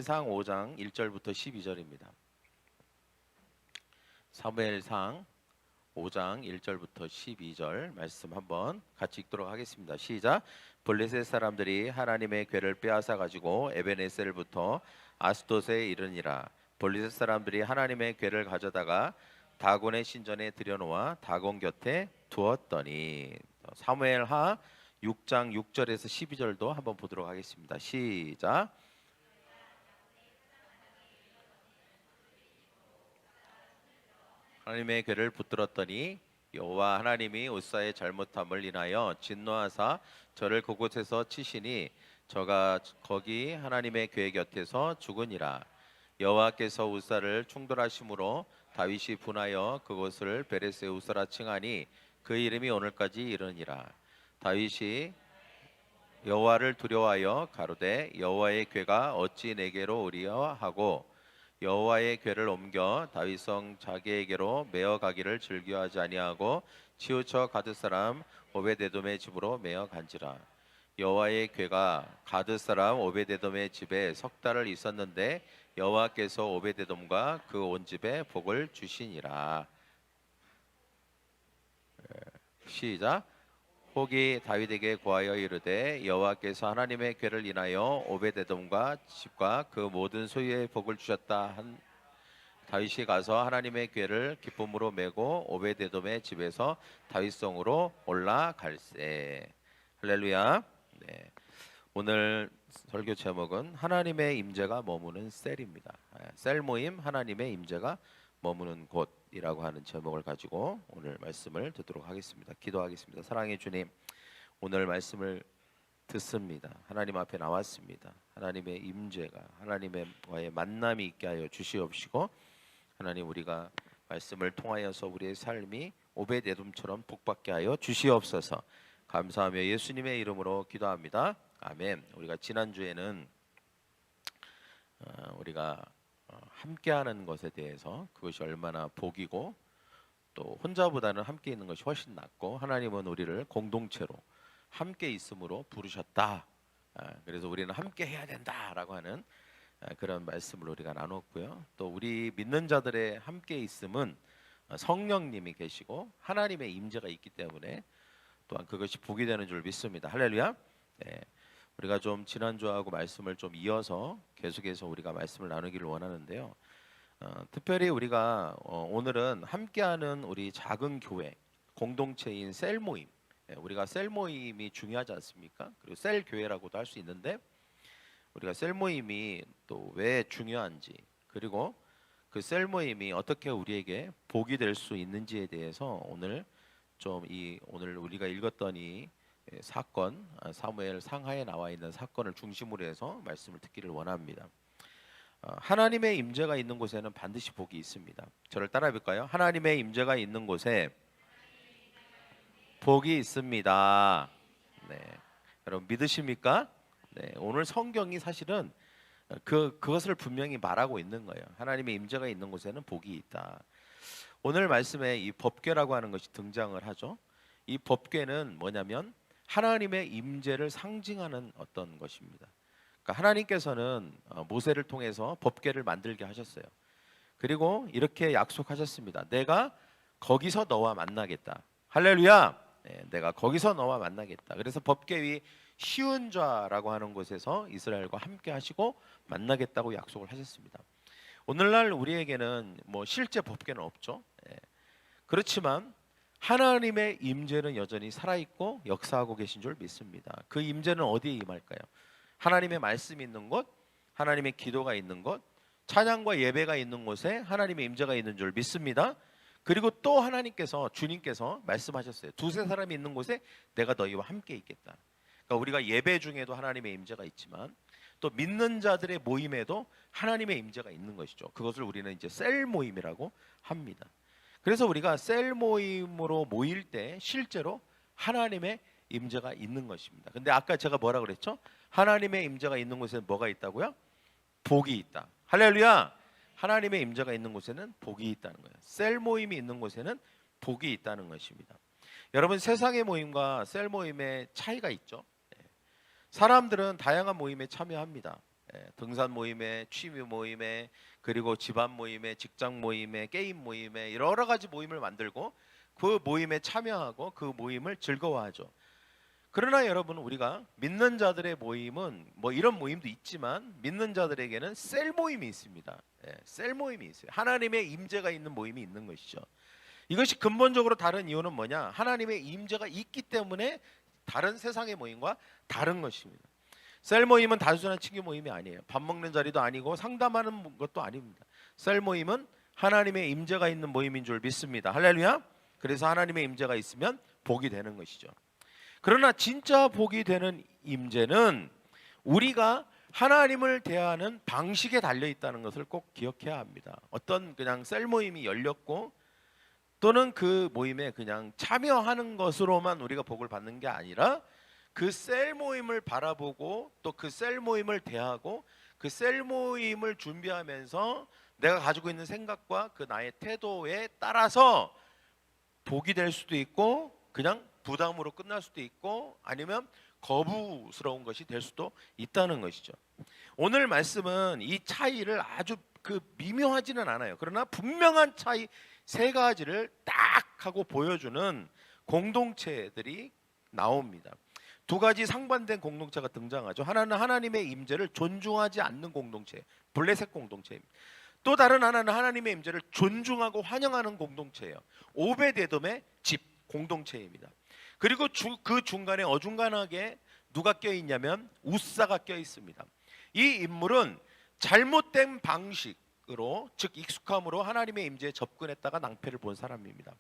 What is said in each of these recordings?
사무엘상 5장 1절부터 12절입니다. 사무엘상 5장 1절부터 12절 말씀 한번 같이 읽도록 하겠습니다. 시작. 블레셋 사람들이 하나님의 궤를 빼앗아 가지고 에베네셀부터 아스돗에 이르니라. 블레셋 사람들이 하나님의 궤를 가져다가 다곤의 신전에 들여놓아 다곤 곁에 두었더니. 사무엘하 6장 6절에서 12절도 한번 보도록 하겠습니다. 시작. 하나님의 궤를 붙들었더니 여호와 하나님이 웃사의 잘못함을 인하여 진노하사 저를 그곳에서 치시니 저가 거기 하나님의 궤 곁에서 죽으니라. 여호와께서 웃사를 충돌하심으로 다윗이 분하여 그곳을 베레스의 웃사라 칭하니 그 이름이 오늘까지 이르니라. 다윗이 여호와를 두려워하여 가로되 여호와의 궤가 어찌 내게로 오리요 하고 여호와의 궤를 옮겨 다윗성 자기에게로 메어 가기를 즐겨하지 아니하고 치우쳐 가드 사람 오베데돔의 집으로 메어 간지라. 여호와의 궤가 가드 사람 오베데돔의 집에 석 달을 있었는데 여호와께서 오베데돔과 그 온 집에 복을 주시니라. 시작. 혹이 다윗에게 고하여 이르되 여호와께서 하나님의 궤를 인하여 오베데돔과 집과 그 모든 소유의 복을 주셨다 한 다윗이 가서 하나님의 궤를 기쁨으로 메고 오베데돔의 집에서 다윗성으로 올라갈세. 할렐루야. 네. 오늘 설교 제목은 하나님의 임재가 머무는 셀입니다. 셀 모임 하나님의 임재가 머무는 곳이라고 하는 제목을 가지고 오늘 말씀을 듣도록 하겠습니다. 기도하겠습니다. 사랑의 주님, 오늘 말씀을 듣습니다. 하나님 앞에 나왔습니다. 하나님의 임재가 하나님과의 만남이 있게 하여 주시옵시고 하나님 우리가 말씀을 통하여서 우리의 삶이 오벳에돔처럼 복받게 하여 주시옵소서. 감사하며 예수님의 이름으로 기도합니다. 아멘. 우리가 지난주에는 우리가 함께하는 것에 대해서 그것이 얼마나 복이고 또 혼자보다는 함께 있는 것이 훨씬 낫고 하나님은 우리를 공동체로 함께 있음으로 부르셨다. 그래서 우리는 함께 해야 된다라고 하는 그런 말씀을 우리가 나눴고요. 또 우리 믿는 자들의 함께 있음은 성령님이 계시고 하나님의 임재가 있기 때문에 또한 그것이 복이 되는 줄 믿습니다. 할렐루야. 네. 우리가 좀 지난주하고 말씀을 좀 이어서 계속해서 우리가 말씀을 나누기를 원하는데요. 특별히 우리가 오늘은 함께하는 우리 작은 교회 공동체인 셀 모임, 우리가 셀 모임이 중요하지 않습니까? 그리고 셀 교회라고도 할 수 있는데 우리가 셀 모임이 또 왜 중요한지 그리고 그 셀 모임이 어떻게 우리에게 복이 될 수 있는지에 대해서 오늘 오늘 우리가 읽었던 이 사건, 사무엘 상하에 나와 있는 사건을 중심으로 해서 말씀을 듣기를 원합니다. 하나님의 임재가 있는 곳에는 반드시 복이 있습니다. 저를 따라해 볼까요? 하나님의 임재가 있는 곳에 복이 있습니다. 네, 여러분 믿으십니까? 네, 오늘 성경이 사실은 그것을 분명히 말하고 있는 거예요. 하나님의 임재가 있는 곳에는 복이 있다. 오늘 말씀에 이 법궤라고 하는 것이 등장을 하죠. 이 법궤는 뭐냐면 하나님의 임재를 상징하는 어떤 것입니다. 그러니까 하나님께서는 모세를 통해서 법궤를 만들게 하셨어요. 그리고 이렇게 약속하셨습니다. 내가 거기서 너와 만나겠다. 할렐루야. 네, 내가 거기서 너와 만나겠다. 그래서 법궤 위 시은좌라고 하는 곳에서 이스라엘과 함께 하시고 만나겠다고 약속을 하셨습니다. 오늘날 우리에게는 실제 법궤는 없죠. 그렇지만 하나님의 임재는 여전히 살아있고 역사하고 계신 줄 믿습니다. 그 임재는 어디에 임할까요? 하나님의 말씀이 있는 곳, 하나님의 기도가 있는 곳, 찬양과 예배가 있는 곳에 하나님의 임재가 있는 줄 믿습니다. 그리고 또 주님께서 말씀하셨어요. 두세 사람이 있는 곳에 내가 너희와 함께 있겠다. 그러니까 우리가 예배 중에도 하나님의 임재가 있지만 또 믿는 자들의 모임에도 하나님의 임재가 있는 것이죠. 그것을 우리는 이제 셀 모임이라고 합니다. 그래서 우리가 셀 모임으로 모일 때 실제로 하나님의 임재가 있는 것입니다. 근데 아까 제가 뭐라 그랬죠? 하나님의 임재가 있는 곳에는 뭐가 있다고요? 복이 있다. 할렐루야. 하나님의 임재가 있는 곳에는 복이 있다는 거예요. 셀 모임이 있는 곳에는 복이 있다는 것입니다. 여러분, 세상의 모임과 셀 모임의 차이가 있죠. 사람들은 다양한 모임에 참여합니다. 등산 모임에, 취미 모임에, 그리고 집안 모임에, 직장 모임에, 게임 모임에 여러 가지 모임을 만들고 그 모임에 참여하고 그 모임을 즐거워하죠. 그러나 여러분, 우리가 믿는 자들의 모임은 뭐 이런 모임도 있지만 믿는 자들에게는 셀 모임이 있습니다. 셀 모임이 있어요. 하나님의 임재가 있는 모임이 있는 것이죠. 이것이 근본적으로 다른 이유는 뭐냐? 하나님의 임재가 있기 때문에 다른 세상의 모임과 다른 것입니다. 셀 모임은 단순한 친교 모임이 아니에요. 밥 먹는 자리도 아니고 상담하는 것도 아닙니다. 셀 모임은 하나님의 임재가 있는 모임인 줄 믿습니다. 할렐루야. 그래서 하나님의 임재가 있으면 복이 되는 것이죠. 그러나 진짜 복이 되는 임재는 우리가 하나님을 대하는 방식에 달려 있다는 것을 꼭 기억해야 합니다. 어떤 그냥 셀 모임이 열렸고 또는 그 모임에 그냥 참여하는 것으로만 우리가 복을 받는 게 아니라 그 셀 모임을 바라보고 또 그 셀 모임을 대하고 그 셀 모임을 준비하면서 내가 가지고 있는 생각과 그 나의 태도에 따라서 복이 될 수도 있고 그냥 부담으로 끝날 수도 있고 아니면 거부스러운 것이 될 수도 있다는 것이죠. 오늘 말씀은 이 차이를 아주 미묘하지는 않아요. 그러나 분명한 차이 세 가지를 딱 하고 보여주는 공동체들이 나옵니다. 두 가지 상반된 공동체가 등장하죠. 하나는 하나님의 임재를 존중하지 않는 공동체, 블레셋 공동체입니다. 또 다른 하나는 하나님의 임재를 존중하고 환영하는 공동체예요. 오베데돔의 집 공동체입니다. 그리고 그 중간에 어중간하게 누가 껴있냐면 우사가 껴있습니다. 이 인물은 잘못된 방식으로, 즉 익숙함으로 하나님의 임재에 접근했다가 낭패를 본 사람입니다.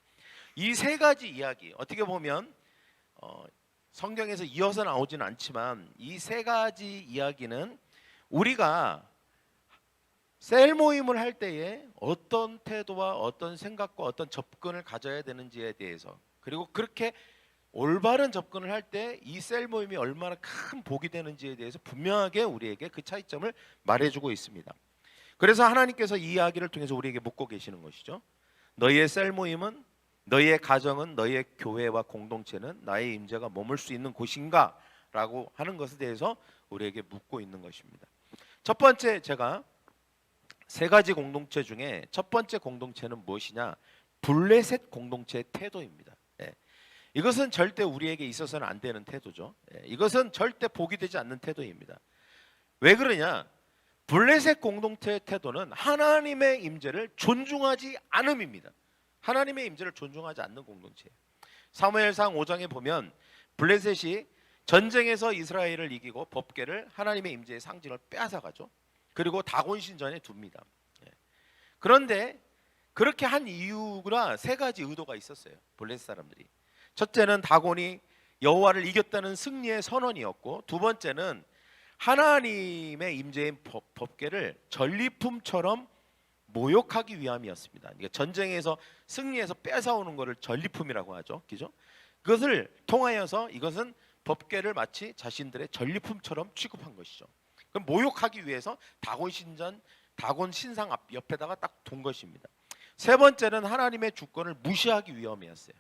이 세 가지 이야기, 어떻게 보면 성경에서 이어서 나오지는 않지만 이 세 가지 이야기는 우리가 셀 모임을 할 때에 어떤 태도와 어떤 생각과 어떤 접근을 가져야 되는지에 대해서, 그리고 그렇게 올바른 접근을 할 때 이 셀 모임이 얼마나 큰 복이 되는지에 대해서 분명하게 우리에게 그 차이점을 말해주고 있습니다. 그래서 하나님께서 이 이야기를 통해서 우리에게 묻고 계시는 것이죠. 너희의 셀 모임은, 너희의 가정은, 너희의 교회와 공동체는 나의 임재가 머물 수 있는 곳인가? 라고 하는 것에 대해서 우리에게 묻고 있는 것입니다. 첫 번째, 제가 세 가지 공동체 중에 첫 번째 공동체는 무엇이냐? 블레셋 공동체의 태도입니다. 이것은 절대 우리에게 있어서는 안 되는 태도죠. 이것은 절대 복이 되지 않는 태도입니다. 왜 그러냐? 블레셋 공동체의 태도는 하나님의 임재를 존중하지 않음입니다. 하나님의 임재를 존중하지 않는 공동체예요. 사무엘상 5장에 보면 블레셋이 전쟁에서 이스라엘을 이기고 법궤를, 하나님의 임재의 상징을 빼앗아가죠. 그리고 다곤 신전에 둡니다. 그런데 그렇게 한 이유가 세 가지 의도가 있었어요. 블레셋 사람들이. 첫째는 다곤이 여호와를 이겼다는 승리의 선언이었고, 두 번째는 하나님의 임재인 법궤를 전리품처럼 모욕하기 위함이었습니다. 그러니까 전쟁에서 승리해서 뺏어오는 것을 전리품이라고 하죠. 그죠? 그것을 통하여서 이것은 법궤를 마치 자신들의 전리품처럼 취급한 것이죠. 그럼 모욕하기 위해서 다곤 신전, 다곤 신상 앞 옆에다가 딱 둔 것입니다. 세 번째는 하나님의 주권을 무시하기 위함이었어요.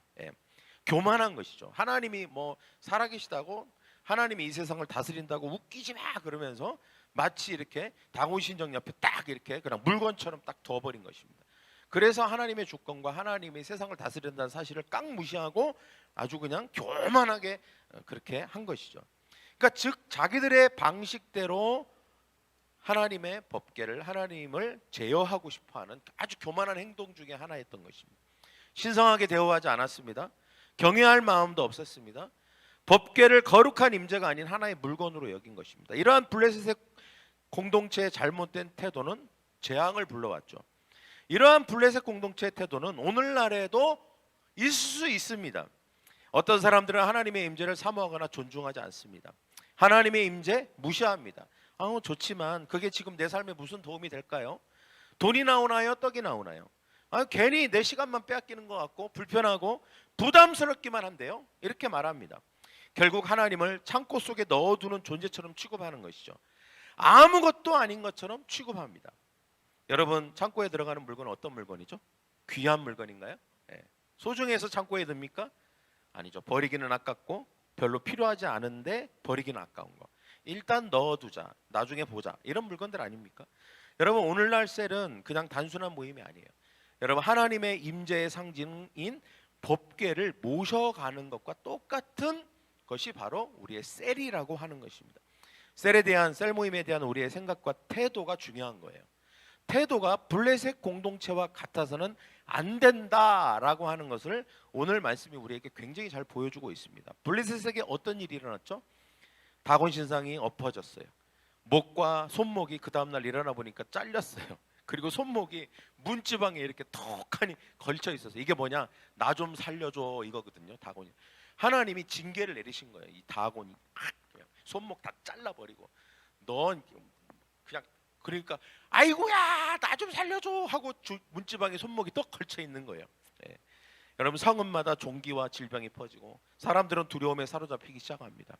교만한 것이죠. 하나님이 뭐 살아계시다고, 하나님이 이 세상을 다스린다고 웃기지 마 그러면서 마치 이렇게 다곤 신전 옆에 딱 이렇게 그냥 물건처럼 딱 둬버린 것입니다. 그래서 하나님의 주권과 하나님이 세상을 다스린다는 사실을 깡 무시하고 아주 그냥 교만하게 그렇게 한 것이죠. 그러니까 즉 자기들의 방식대로 하나님의 법궤를, 하나님을 제어하고 싶어하는 아주 교만한 행동 중에 하나였던 것입니다. 신성하게 대우하지 않았습니다. 경외할 마음도 없었습니다. 법궤를 거룩한 임재가 아닌 하나의 물건으로 여긴 것입니다. 이러한 블레셋의 공동체의 잘못된 태도는 재앙을 불러왔죠. 이러한 블레셋 공동체의 태도는 오늘날에도 있을 수 있습니다. 어떤 사람들은 하나님의 임재를 사모하거나 존중하지 않습니다. 하나님의 임재 무시합니다. 좋지만 그게 지금 내 삶에 무슨 도움이 될까요? 돈이 나오나요? 떡이 나오나요? 괜히 내 시간만 빼앗기는 것 같고 불편하고 부담스럽기만 한데요, 이렇게 말합니다. 결국 하나님을 창고 속에 넣어두는 존재처럼 취급하는 것이죠. 아무것도 아닌 것처럼 취급합니다. 여러분, 창고에 들어가는 물건은 어떤 물건이죠? 귀한 물건인가요? 소중해서 창고에 듭니까? 아니죠. 버리기는 아깝고 별로 필요하지 않은데 버리기는 아까운 거. 일단 넣어두자. 나중에 보자. 이런 물건들 아닙니까? 여러분 오늘날 셀은 그냥 단순한 모임이 아니에요. 여러분 하나님의 임재의 상징인 법궤를 모셔가는 것과 똑같은 것이 바로 우리의 셀이라고 하는 것입니다. 셀에 대한 셀 모임에 대한 우리의 생각과 태도가 중요한 거예요. 태도가 블레셋 공동체와 같아서는 안 된다라고 하는 것을 오늘 말씀이 우리에게 굉장히 잘 보여주고 있습니다. 블레셋에게 어떤 일이 일어났죠? 다곤 신상이 엎어졌어요. 목과 손목이 그 다음날 일어나 보니까 잘렸어요. 그리고 손목이 문지방에 이렇게 턱하니 걸쳐 있어서 이게 뭐냐? 나 좀 살려줘 이거거든요. 다곤이 하나님이 징계를 내리신 거예요. 이 다곤이 손목 다 잘라버리고 넌 그냥 그러니까 아이고야 나 좀 살려줘 하고 문지방에 손목이 떡 걸쳐 있는 거예요. 예. 여러분 성읍마다 종기와 질병이 퍼지고 사람들은 두려움에 사로잡히기 시작합니다.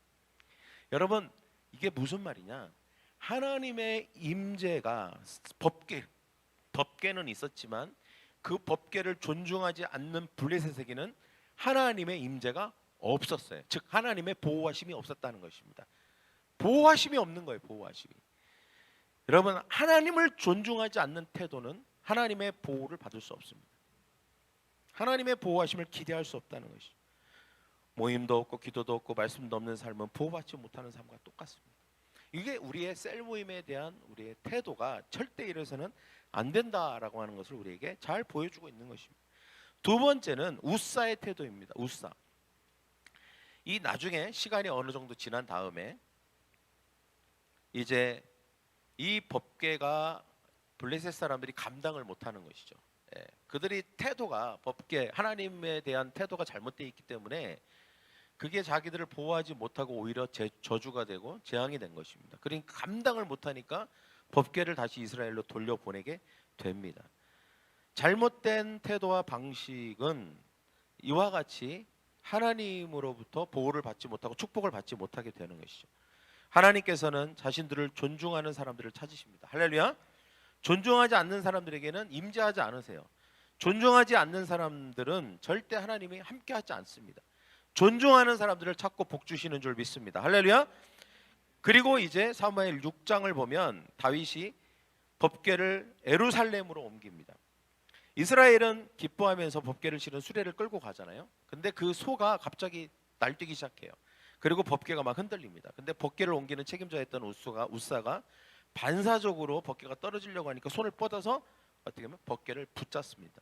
여러분 이게 무슨 말이냐? 하나님의 임재가 법궤는 있었지만 그 법궤를 존중하지 않는 블레셋에게는 하나님의 임재가 없었어요. 즉 하나님의 보호하심이 없었다는 것입니다. 보호하심이 없는 거예요. 보호하심이. 여러분 하나님을 존중하지 않는 태도는 하나님의 보호를 받을 수 없습니다. 하나님의 보호하심을 기대할 수 없다는 것이죠. 모임도 없고 기도도 없고 말씀도 없는 삶은 보호받지 못하는 삶과 똑같습니다. 이게 우리의 셀 모임에 대한 우리의 태도가 절대 이래서는 안 된다라고 하는 것을 우리에게 잘 보여주고 있는 것입니다. 두 번째는 우사의 태도입니다. 우사. 이 나중에 시간이 어느 정도 지난 다음에 이제 이 법궤가 블레셋 사람들이 감당을 못하는 것이죠. 예, 그들이 태도가 법궤 하나님에 대한 태도가 잘못되어 있기 때문에 그게 자기들을 보호하지 못하고 오히려 저주가 되고 재앙이 된 것입니다. 그러니까 감당을 못하니까 법궤를 다시 이스라엘로 돌려보내게 됩니다. 잘못된 태도와 방식은 이와 같이 하나님으로부터 보호를 받지 못하고 축복을 받지 못하게 되는 것이죠. 하나님께서는 자신들을 존중하는 사람들을 찾으십니다. 할렐루야. 존중하지 않는 사람들에게는 임재하지 않으세요. 존중하지 않는 사람들은 절대 하나님이 함께하지 않습니다. 존중하는 사람들을 찾고 복 주시는 줄 믿습니다. 할렐루야. 그리고 이제 사무엘 6장을 보면 다윗이 법궤를 예루살렘으로 옮깁니다. 이스라엘은 기뻐하면서 법궤를 실은 수레를 끌고 가잖아요. 근데 그 소가 갑자기 날뛰기 시작해요. 그리고 법궤가 막 흔들립니다. 근데 법궤를 옮기는 책임자였던 우사가 반사적으로 법궤가 떨어지려고 하니까 손을 뻗어서 어떻게 하면 법궤를 붙잡습니다.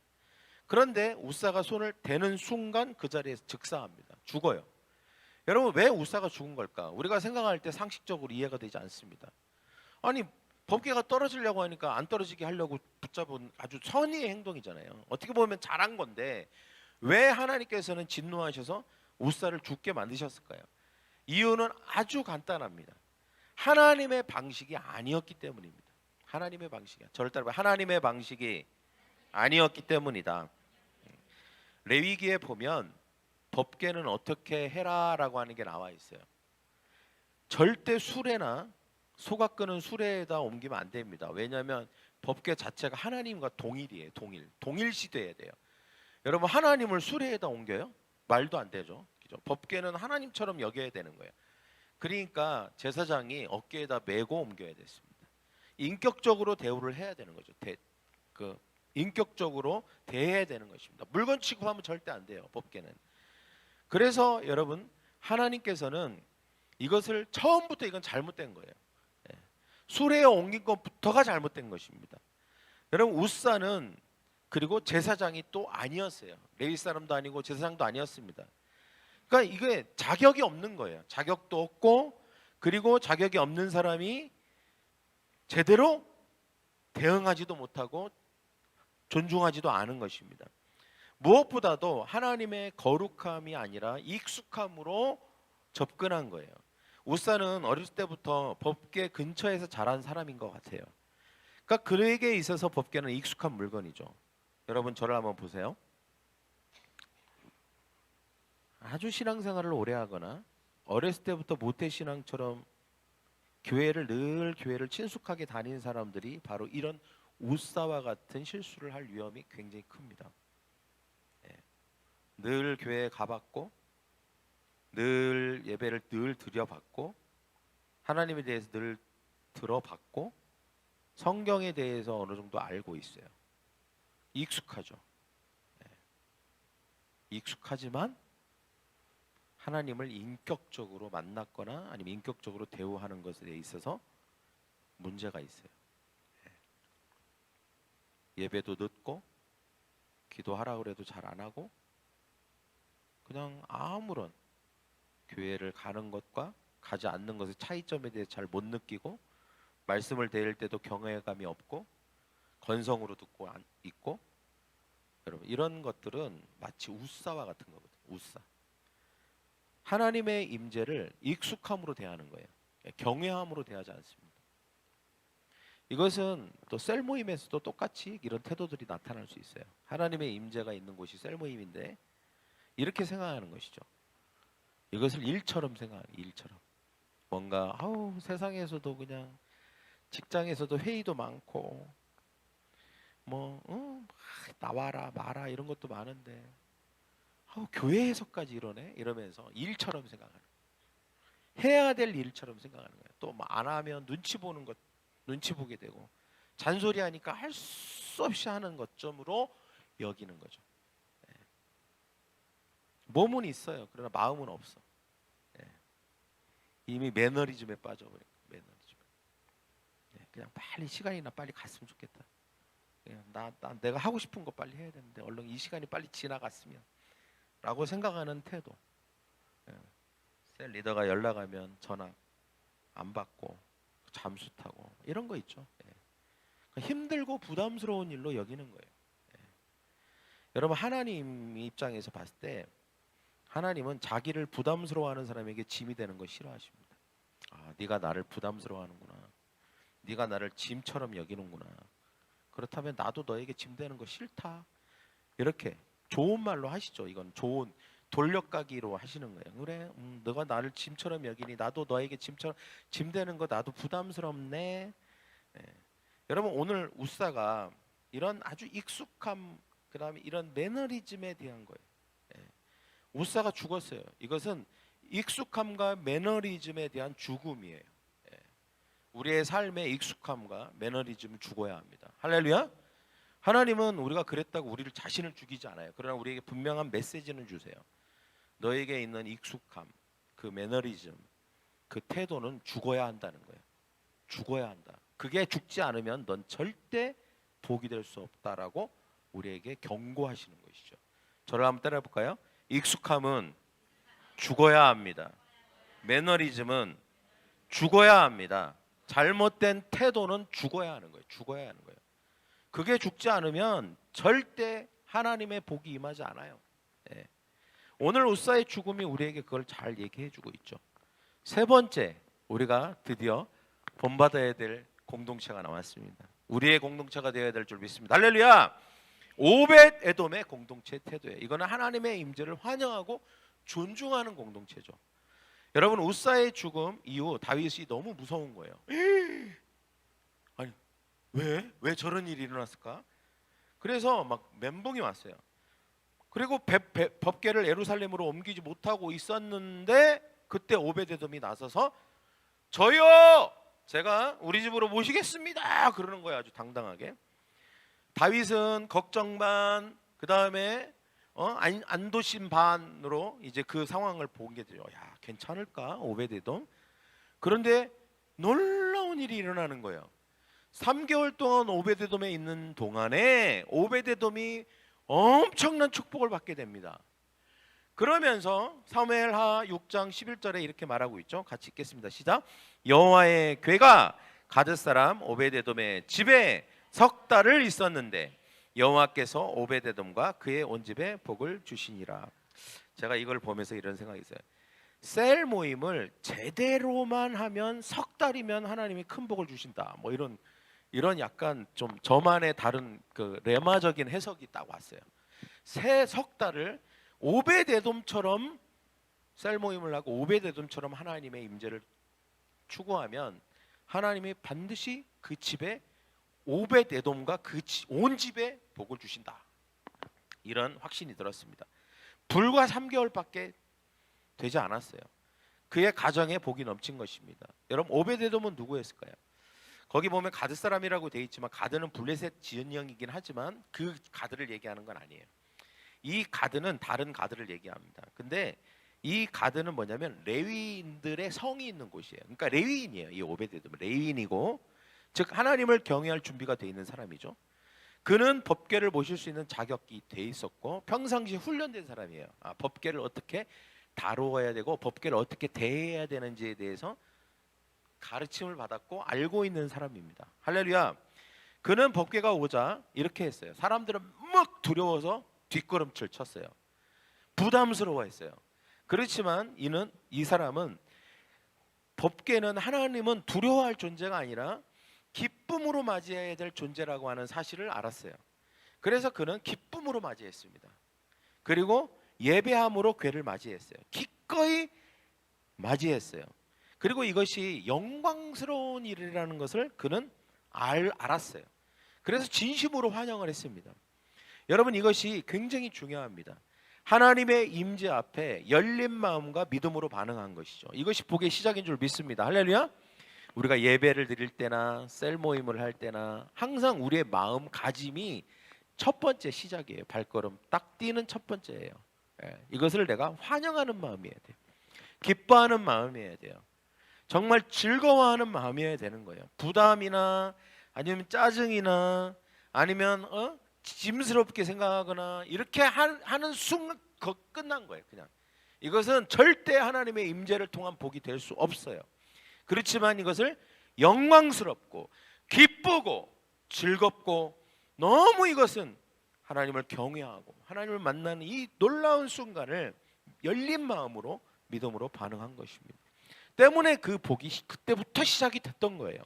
그런데 우사가 손을 대는 순간 그 자리에서 즉사합니다. 죽어요. 여러분 왜 우사가 죽은 걸까? 우리가 생각할 때 상식적으로 이해가 되지 않습니다. 아니 법궤가 떨어지려고 하니까 안 떨어지게 하려고 붙잡은 아주 선의의 행동이잖아요. 어떻게 보면 잘한 건데 왜 하나님께서는 진노하셔서 우사를 죽게 만드셨을까요? 이유는 아주 간단합니다. 하나님의 방식이 아니었기 때문입니다. 하나님의 방식이야. 저를 따라봐. 하나님의 방식이 아니었기 때문이다. 레위기에 보면 법궤는 어떻게 해라라고 하는 게 나와 있어요. 절대 수레나 소가 끄는 수레에다 옮기면 안 됩니다. 왜냐하면 법궤 자체가 하나님과 동일이에요. 동일시돼야 돼요. 여러분 하나님을 수레에다 옮겨요? 말도 안 되죠. 그죠? 법궤는 하나님처럼 여겨야 되는 거예요. 그러니까 제사장이 어깨에다 메고 옮겨야 됐습니다. 인격적으로 대우를 해야 되는 거죠. 인격적으로 대해야 되는 것입니다. 물건 취급하면 절대 안 돼요. 법궤는. 그래서 여러분 하나님께서는 이것을 처음부터 이건 잘못된 거예요. 수레에 옮긴 것부터가 잘못된 것입니다. 여러분 우사는 그리고 제사장이 또 아니었어요. 레위 사람도 아니고 제사장도 아니었습니다. 그러니까 이게 자격이 없는 거예요. 자격도 없고 그리고 자격이 없는 사람이 제대로 대응하지도 못하고 존중하지도 않은 것입니다. 무엇보다도 하나님의 거룩함이 아니라 익숙함으로 접근한 거예요. 우사는 어렸을 때부터 법궤 근처에서 자란 사람인 것 같아요. 그러니까 그에게 있어서 법궤는 익숙한 물건이죠. 여러분 저를 한번 보세요. 아주 신앙생활을 오래 하거나 어렸을 때부터 모태신앙처럼 교회를 친숙하게 다니는 사람들이 바로 이런 우사와 같은 실수를 할 위험이 굉장히 큽니다. 늘 교회에 가봤고 늘 예배를 늘 드려봤고 하나님에 대해서 늘 들어봤고 성경에 대해서 어느 정도 알고 있어요. 익숙하죠. 네. 익숙하지만 하나님을 인격적으로 만났거나 아니면 인격적으로 대우하는 것에 있어서 문제가 있어요. 네. 예배도 늦고 기도하라 그래도 잘 안 하고 그냥 아무런 교회를 가는 것과 가지 않는 것의 차이점에 대해 잘 못 느끼고 말씀을 드릴 때도 경외감이 없고 건성으로 듣고 있고 여러분 이런 것들은 마치 우사와 같은 거거든요. 우사. 하나님의 임재를 익숙함으로 대하는 거예요. 경외함으로 대하지 않습니다. 이것은 또 셀 모임에서도 똑같이 이런 태도들이 나타날 수 있어요. 하나님의 임재가 있는 곳이 셀 모임인데 이렇게 생각하는 것이죠. 이것을 일처럼 생각하는 일처럼. 뭔가 세상에서도 그냥 직장에서도 회의도 많고 뭐 나와라 마라 이런 것도 많은데 교회에서까지 이러네 이러면서 일처럼 생각하는 해야 될 일처럼 생각하는 거예요. 또 안 하면 눈치 보는 것 눈치 보게 되고 잔소리하니까 할 수 없이 하는 것점으로 여기는 거죠. 예. 몸은 있어요. 그러나 마음은 없어. 예. 이미 매너리즘에 빠져버린 매너리즘. 예. 그냥 빨리 시간이나 빨리 갔으면 좋겠다. 나 내가 하고 싶은 거 빨리 해야 되는데 얼른 이 시간이 빨리 지나갔으면 라고 생각하는 태도. 예. 셀 리더가 연락하면 전화 안 받고 잠수 타고 이런 거 있죠. 예. 힘들고 부담스러운 일로 여기는 거예요. 예. 여러분 하나님 입장에서 봤을 때 하나님은 자기를 부담스러워하는 사람에게 짐이 되는 거 싫어하십니다. 네가 나를 부담스러워하는구나. 네가 나를 짐처럼 여기는구나. 그렇다면 나도 너에게 짐 되는 거 싫다. 이렇게 좋은 말로 하시죠. 이건 좋은 돌려가기로 하시는 거예요. 그래, 너가 나를 짐처럼 여기니 나도 너에게 짐처럼 짐 되는 거 나도 부담스럽네. 예. 여러분 오늘 우사가 이런 아주 익숙함 그다음에 이런 매너리즘에 대한 거예요. 예. 우사가 죽었어요. 이것은 익숙함과 매너리즘에 대한 죽음이에요. 예. 우리의 삶의 익숙함과 매너리즘은 죽어야 합니다. 할렐루야. 하나님은 우리가 그랬다고 우리를 자신을 죽이지 않아요. 그러나 우리에게 분명한 메시지는 주세요. 너에게 있는 익숙함, 그 매너리즘, 그 태도는 죽어야 한다는 거예요. 죽어야 한다. 그게 죽지 않으면 넌 절대 복이 될 수 없다라고 우리에게 경고하시는 것이죠. 저를 한번 따라해 볼까요? 익숙함은 죽어야 합니다. 매너리즘은 죽어야 합니다. 잘못된 태도는 죽어야 하는 거예요. 죽어야 하는 거예요. 그게 죽지 않으면 절대 하나님의 복이 임하지 않아요. 예. 오늘 우사의 죽음이 우리에게 그걸 잘 얘기해주고 있죠. 세 번째, 우리가 드디어 본받아야 될 공동체가 나왔습니다. 우리의 공동체가 되어야 될 줄 믿습니다. 할렐루야. 오벳 에돔의 공동체 태도예요. 이거는 하나님의 임재를 환영하고 존중하는 공동체죠. 여러분 우사의 죽음 이후 다윗이 너무 무서운 거예요. 아니 왜 저런 일이 일어났을까? 그래서 막 멘붕이 왔어요. 그리고 법궤를 예루살렘으로 옮기지 못하고 있었는데 그때 오벳에돔이 나서서 저요 제가 우리 집으로 모시겠습니다 그러는 거예요. 아주 당당하게. 다윗은 걱정 반 그다음에 안도심 반으로 이제 그 상황을 보게 돼요. 야 괜찮을까 오벳에돔. 그런데 놀라운 일이 일어나는 거예요. 3개월 동안 오벳에돔에 있는 동안에 오벳에돔이 엄청난 축복을 받게 됩니다. 그러면서 사무엘하 6장 11절에 이렇게 말하고 있죠. 같이 읽겠습니다. 시작. 여호와의 궤가 가드 사람 오벳에돔의 집에 석 달을 있었는데 여호와께서 오벳에돔과 그의 온 집에 복을 주시니라. 제가 이걸 보면서 이런 생각이 있어요. 셀 모임을 제대로만 하면 석 달이면 하나님이 큰 복을 주신다. 뭐 이런 약간 좀 저만의 다른 그 레마적인 해석이 딱 왔어요. 새 석 달을 오벳에돔처럼 셀 모임을 하고 오벳에돔처럼 하나님의 임재를 추구하면 하나님이 반드시 그 집에 오벳에돔과 그 온 집에 복을 주신다. 이런 확신이 들었습니다. 불과 3개월밖에 되지 않았어요. 그의 가정에 복이 넘친 것입니다. 여러분 오베데돔은 누구였을까요? 거기 보면 가드 사람이라고 되어 있지만 가드는 블레셋 지은령이긴 하지만 그 가드를 얘기하는 건 아니에요. 이 가드는 다른 가드를 얘기합니다. 근데 이 가드는 뭐냐면 레위인들의 성이 있는 곳이에요. 그러니까 레위인이에요. 이 오베데돔 레위인이고, 즉 하나님을 경외할 준비가 돼 있는 사람이죠. 그는 법궤를 모실 수 있는 자격이 돼 있었고 평상시 훈련된 사람이에요. 법궤를 어떻게 다루어야 되고 법궤를 어떻게 대해야 되는지에 대해서 가르침을 받았고 알고 있는 사람입니다. 할렐루야. 그는 법궤가 오자 이렇게 했어요. 사람들은 막 두려워서 뒷걸음질 쳤어요. 부담스러워했어요. 그렇지만 이 사람은 법궤는 하나님은 두려워할 존재가 아니라 기쁨으로 맞이해야 될 존재라고 하는 사실을 알았어요. 그래서 그는 기쁨으로 맞이했습니다. 그리고 예배함으로 궤를 맞이했어요. 기꺼이 맞이했어요. 그리고 이것이 영광스러운 일이라는 것을 그는 알았어요. 그래서 진심으로 환영을 했습니다. 여러분 이것이 굉장히 중요합니다. 하나님의 임재 앞에 열린 마음과 믿음으로 반응한 것이죠. 이것이 복의 시작인 줄 믿습니다. 할렐루야. 우리가 예배를 드릴 때나 셀 모임을 할 때나 항상 우리의 마음가짐이 첫 번째 시작이에요. 발걸음 딱 뛰는 첫 번째예요. 이것을 내가 환영하는 마음이어야 돼요. 기뻐하는 마음이어야 돼요. 정말 즐거워하는 마음이어야 되는 거예요. 부담이나 아니면 짜증이나 아니면 짐스럽게 생각하거나 이렇게 하는 순간 끝난 거예요. 그냥 이것은 절대 하나님의 임재를 통한 복이 될 수 없어요. 그렇지만 이것을 영광스럽고 기쁘고 즐겁고 너무 이것은 하나님을 경외하고 하나님을 만나는 이 놀라운 순간을 열린 마음으로 믿음으로 반응한 것입니다. 때문에 그 복이 그때부터 시작이 됐던 거예요.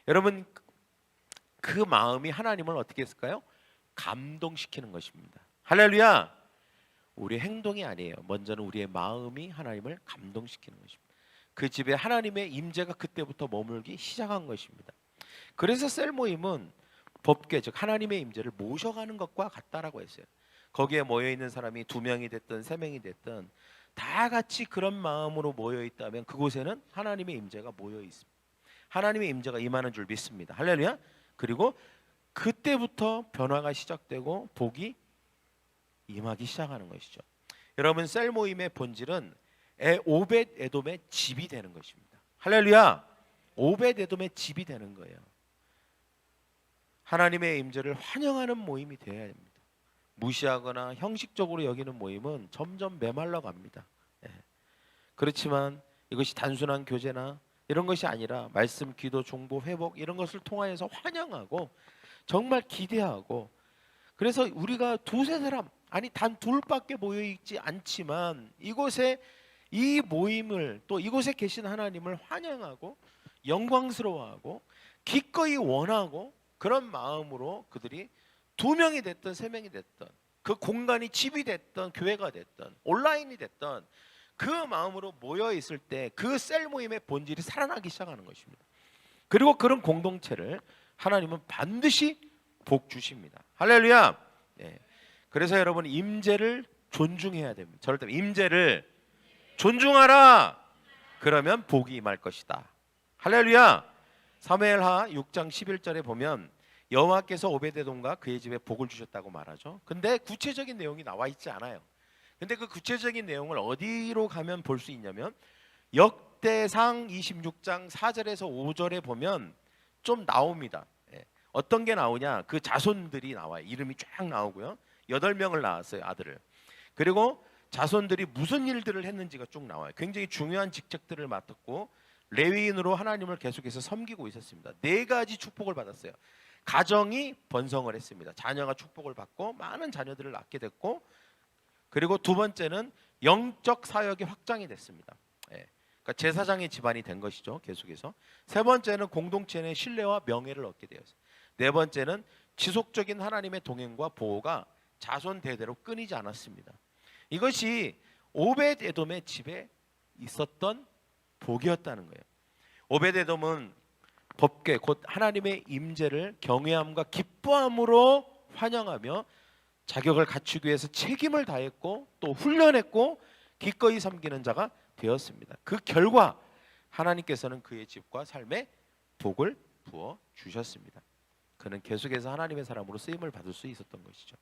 여러분 그 마음이 하나님을 어떻게 했을까요? 감동시키는 것입니다. 할렐루야. 우리의 행동이 아니에요. 먼저는 우리의 마음이 하나님을 감동시키는 것입니다. 그 집에 하나님의 임재가 그때부터 머물기 시작한 것입니다. 그래서 셀 모임은 법궤 즉 하나님의 임재를 모셔가는 것과 같다라고 했어요. 거기에 모여 있는 사람이 2명이 됐든 3명이 됐든 다 같이 그런 마음으로 모여 있다면 그곳에는 하나님의 임재가 모여 있습니다. 하나님의 임재가 임하는 줄 믿습니다. 할렐루야. 그리고 그때부터 변화가 시작되고 복이 임하기 시작하는 것이죠. 여러분 셀 모임의 본질은 오벳 에돔의 집이 되는 것입니다. 할렐루야. 오벳 에돔의 집이 되는 거예요. 하나님의 임재를 환영하는 모임이 되어야 됩니다. 무시하거나 형식적으로 여기는 모임은 점점 메말라 갑니다. 그렇지만 이것이 단순한 교제나 이런 것이 아니라 말씀, 기도, 중보, 회복 이런 것을 통하여서 환영하고 정말 기대하고, 그래서 우리가 두세 사람 아니 단 둘밖에 모여 있지 않지만 이곳에 이 모임을 또 이곳에 계신 하나님을 환영하고 영광스러워하고 기꺼이 원하고 그런 마음으로 그들이 2명이 됐든 3명이 됐든 그 공간이 집이 됐든 교회가 됐든 온라인이 됐든 그 마음으로 모여 있을 때 그 셀 모임의 본질이 살아나기 시작하는 것입니다. 그리고 그런 공동체를 하나님은 반드시 복 주십니다. 할렐루야. 그래서 여러분 임재를 존중해야 됩니다. 저럴 때 임재를 존중하라. 그러면 복이 임할 것이다. 할렐루야. 사무엘하 6장 11절에 보면 여호와께서 오베데돔과 그의 집에 복을 주셨다고 말하죠. 근데 구체적인 내용이 나와 있지 않아요. 근데 그 구체적인 내용을 어디로 가면 볼 수 있냐면 역대상 26장 4절에서 5절에 보면 좀 나옵니다. 어떤 게 나오냐? 그 자손들이 나와요. 이름이 쫙 나오고요. 8명을 낳았어요, 아들을. 그리고 자손들이 무슨 일들을 했는지가 쭉 나와요. 굉장히 중요한 직책들을 맡았고 레위인으로 하나님을 계속해서 섬기고 있었습니다. 4가지 축복을 받았어요. 가정이 번성을 했습니다. 자녀가 축복을 받고 많은 자녀들을 낳게 됐고, 그리고 2번째는 영적 사역이 확장이 됐습니다. 그러니까 제사장의 집안이 된 것이죠. 계속해서. 3번째는 공동체의 신뢰와 명예를 얻게 되었어요. 4번째는 지속적인 하나님의 동행과 보호가 자손 대대로 끊이지 않았습니다. 이것이 오벳 에돔의 집에 있었던 복이었다는 거예요. 오벳 에돔은 법궤 곧 하나님의 임재를 경외함과 기뻐함으로 환영하며 자격을 갖추기 위해서 책임을 다했고 또 훈련했고 기꺼이 섬기는 자가 되었습니다. 그 결과 하나님께서는 그의 집과 삶에 복을 부어 주셨습니다. 그는 계속해서 하나님의 사람으로 쓰임을 받을 수 있었던 것이죠.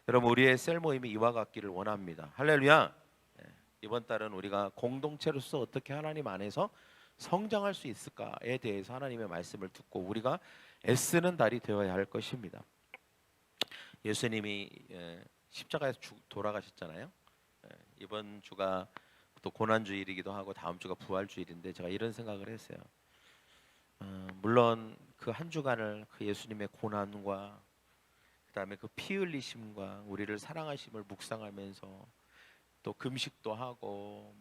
여러분, 우리의 셀 모임이 이와 같기를 원합니다. 할렐루야. 이번 달은 우리가 공동체로서 어떻게 하나님 안에서 성장할 수 있을까에 대해서 하나님의 말씀을 듣고 우리가 애쓰는 달이 되어야 할 것입니다. 예수님이 십자가에서 돌아가셨잖아요. 이번 주가 또 고난주일이기도 하고 다음 주가 부활주일인데 제가 이런 생각을 했어요. 물론 그 한 주간을 그 예수님의 고난과 그다음에 그 피 흘리심과 우리를 사랑하심을 묵상하면서 또 금식도 하고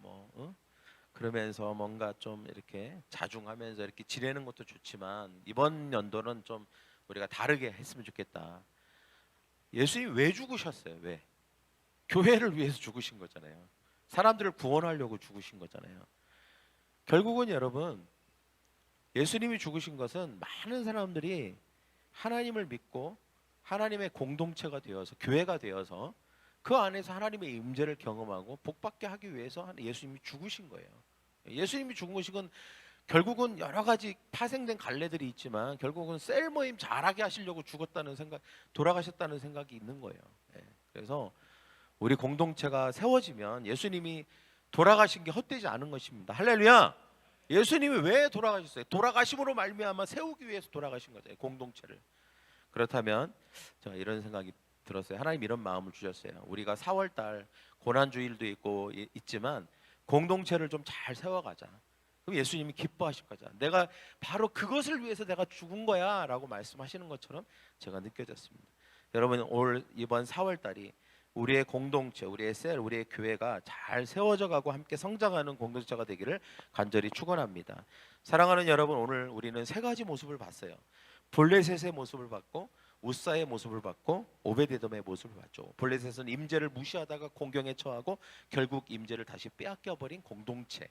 그러면서 뭔가 좀 이렇게 자중하면서 이렇게 지내는 것도 좋지만 이번 연도는 좀 우리가 다르게 했으면 좋겠다. 예수님이 왜 죽으셨어요? 왜? 교회를 위해서 죽으신 거잖아요. 사람들을 구원하려고 죽으신 거잖아요. 결국은 여러분, 예수님이 죽으신 것은 많은 사람들이 하나님을 믿고 하나님의 공동체가 되어서 교회가 되어서 그 안에서 하나님의 임재를 경험하고 복받게 하기 위해서 예수님이 죽으신 거예요. 예수님이 죽은 것은 결국은 여러 가지 파생된 갈래들이 있지만 결국은 셀 모임 잘하게 하시려고 죽었다는 생각, 돌아가셨다는 생각이 있는 거예요. 그래서 우리 공동체가 세워지면 예수님이 돌아가신 게 헛되지 않은 것입니다. 할렐루야. 예수님이 왜 돌아가셨어요? 돌아가심으로 말미암아 세우기 위해서 돌아가신 거잖아요, 공동체를. 그렇다면 제가 이런 생각이 들었어요. 하나님 이런 마음을 주셨어요. 우리가 4월달 고난주일도 있고 있지만 공동체를 좀 잘 세워가자. 그럼 예수님이 기뻐하실 거죠. 내가 바로 그것을 위해서 내가 죽은 거야 라고 말씀하시는 것처럼 제가 느껴졌습니다. 여러분, 이번 4월달이 우리의 공동체, 우리의 셀, 우리의 교회가 잘 세워져 가고 함께 성장하는 공동체가 되기를 간절히 축원합니다. 사랑하는 여러분, 오늘 우리는 세 가지 모습을 봤어요. 블레셋의 모습을 봤고, 우사의 모습을 봤고, 오베데돔의 모습을 봤죠. 블레셋은 임재를 무시하다가 공경에 처하고 결국 임재를 다시 빼앗겨버린 공동체,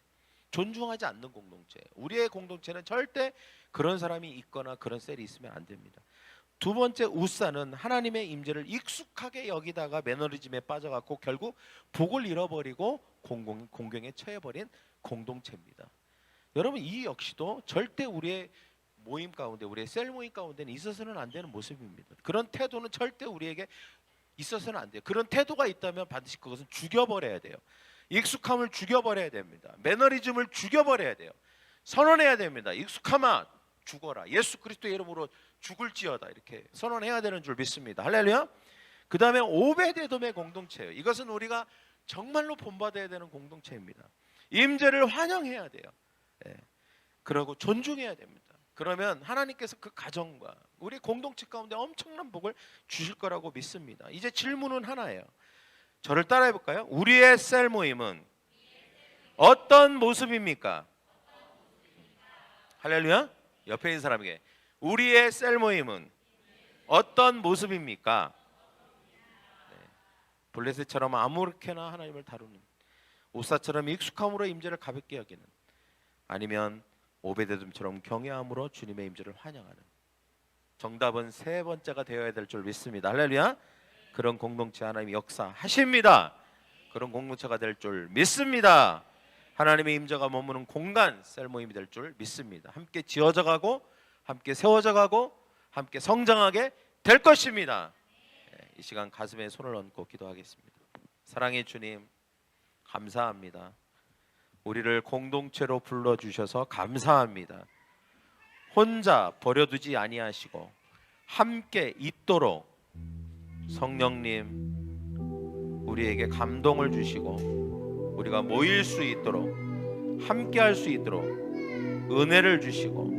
존중하지 않는 공동체. 우리의 공동체는 절대 그런 사람이 있거나 그런 셀이 있으면 안 됩니다. 두 번째, 우사는 하나님의 임재를 익숙하게 여기다가 매너리즘에 빠져갖고 결국 복을 잃어버리고 공경에 처해버린 공동체입니다. 여러분, 이 역시도 절대 우리의 모임 가운데, 우리의 셀 모임 가운데는 있어서는 안 되는 모습입니다. 그런 태도는 절대 우리에게 있어서는 안 돼요. 그런 태도가 있다면 반드시 그것은 죽여버려야 돼요. 익숙함을 죽여버려야 됩니다. 매너리즘을 죽여버려야 돼요. 선언해야 됩니다. 익숙함아 죽어라. 예수 그리스도의 이름으로 죽을지어다. 이렇게 선언해야 되는 줄 믿습니다. 할렐루야. 그 다음에 오베데돔의 공동체예요. 이것은 우리가 정말로 본받아야 되는 공동체입니다. 임재를 환영해야 돼요. 그러고 존중해야 됩니다. 그러면 하나님께서 그 가정과 우리 공동체 가운데 엄청난 복을 주실 거라고 믿습니다. 이제 질문은 하나예요. 저를 따라해 볼까요? 우리의 셀 모임은 어떤 모습입니까? 할렐루야. 옆에 있는 사람에게 우리의 셀 모임은 어떤 모습입니까? 블레셋처럼 아무렇게나 하나님을 다루는, 우사처럼 익숙함으로 임재를 가볍게 여기는, 아니면 오베데돔처럼 경외함으로 주님의 임재를 환영하는. 정답은 세 번째가 되어야 될 줄 믿습니다. 할렐루야. 그런 공동체 하나님이 역사하십니다. 그런 공동체가 될 줄 믿습니다. 하나님의 임재가 머무는 공간, 셀 모임이 될 줄 믿습니다. 함께 지어져 가고 함께 세워져 가고 함께 성장하게 될 것입니다. 이 시간 가슴에 손을 얹고 기도하겠습니다. 사랑의 주님, 감사합니다. 우리를 공동체로 불러주셔서 감사합니다. 혼자 버려두지 아니하시고 함께 있도록 성령님 우리에게 감동을 주시고 우리가 모일 수 있도록, 함께 할 수 있도록 은혜를 주시고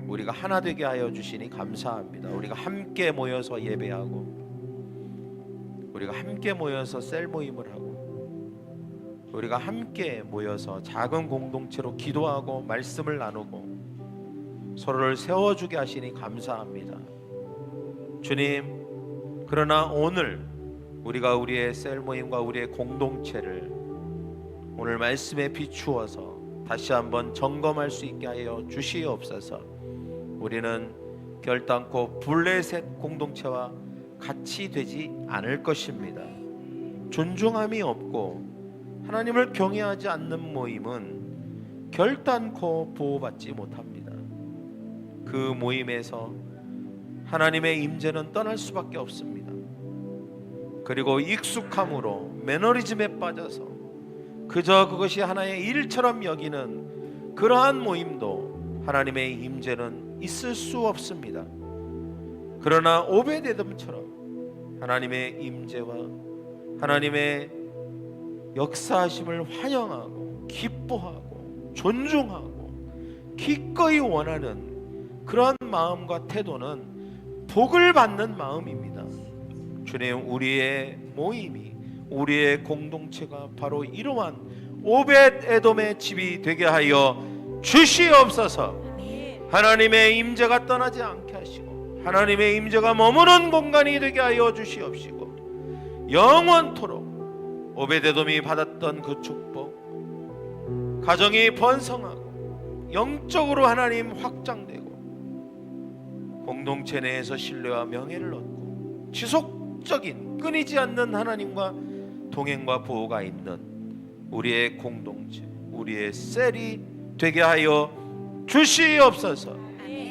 우리가 하나 되게 하여 주시니 감사합니다. 우리가 함께 모여서 예배하고, 우리가 함께 모여서 셀 모임을 하고, 우리가 함께 모여서 작은 공동체로 기도하고 말씀을 나누고 서로를 세워주게 하시니 감사합니다. 주님, 그러나 오늘 우리가 우리의 셀 모임과 우리의 공동체를 오늘 말씀에 비추어서 다시 한번 점검할 수 있게 하여 주시옵소서. 우리는 결단코 블레셋 공동체와 같이 되지 않을 것입니다. 존중함이 없고 하나님을 경외하지 않는 모임은 결단코 보호받지 못합니다. 그 모임에서 하나님의 임재는 떠날 수밖에 없습니다. 그리고 익숙함으로 매너리즘에 빠져서 그저 그것이 하나의 일처럼 여기는 그러한 모임도 하나님의 임재는 있을 수 없습니다. 그러나 오베데돔처럼 하나님의 임재와 하나님의 역사하심을 환영하고 기뻐하고 존중하고 기꺼이 원하는 그러한 마음과 태도는 복을 받는 마음입니다. 주님, 우리의 모임이, 우리의 공동체가 바로 이러한 오벳에돔의 집이 되게 하여 주시옵소서. 하나님의 임재가 떠나지 않게 하시고 하나님의 임재가 머무는 공간이 되게 하여 주시옵시고 영원토록 오벳에돔이 받았던 그 축복, 가정이 번성하고 영적으로 하나님 확장되고 공동체 내에서 신뢰와 명예를 얻고 지속적인 끊이지 않는 하나님과 동행과 보호가 있는 우리의 공동체, 우리의 셀이 되게 하여 주시옵소서.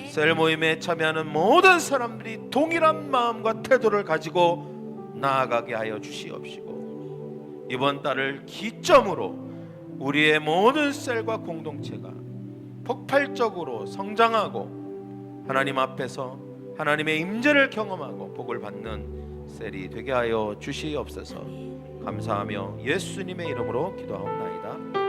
셀 모임에 참여하는 모든 사람들이 동일한 마음과 태도를 가지고 나아가게 하여 주시옵시고 이번 달을 기점으로 우리의 모든 셀과 공동체가 폭발적으로 성장하고 하나님 앞에서 하나님의 임재를 경험하고 복을 받는 셀이 되게 하여 주시옵소서. 감사하며 예수님의 이름으로 기도하옵나이다.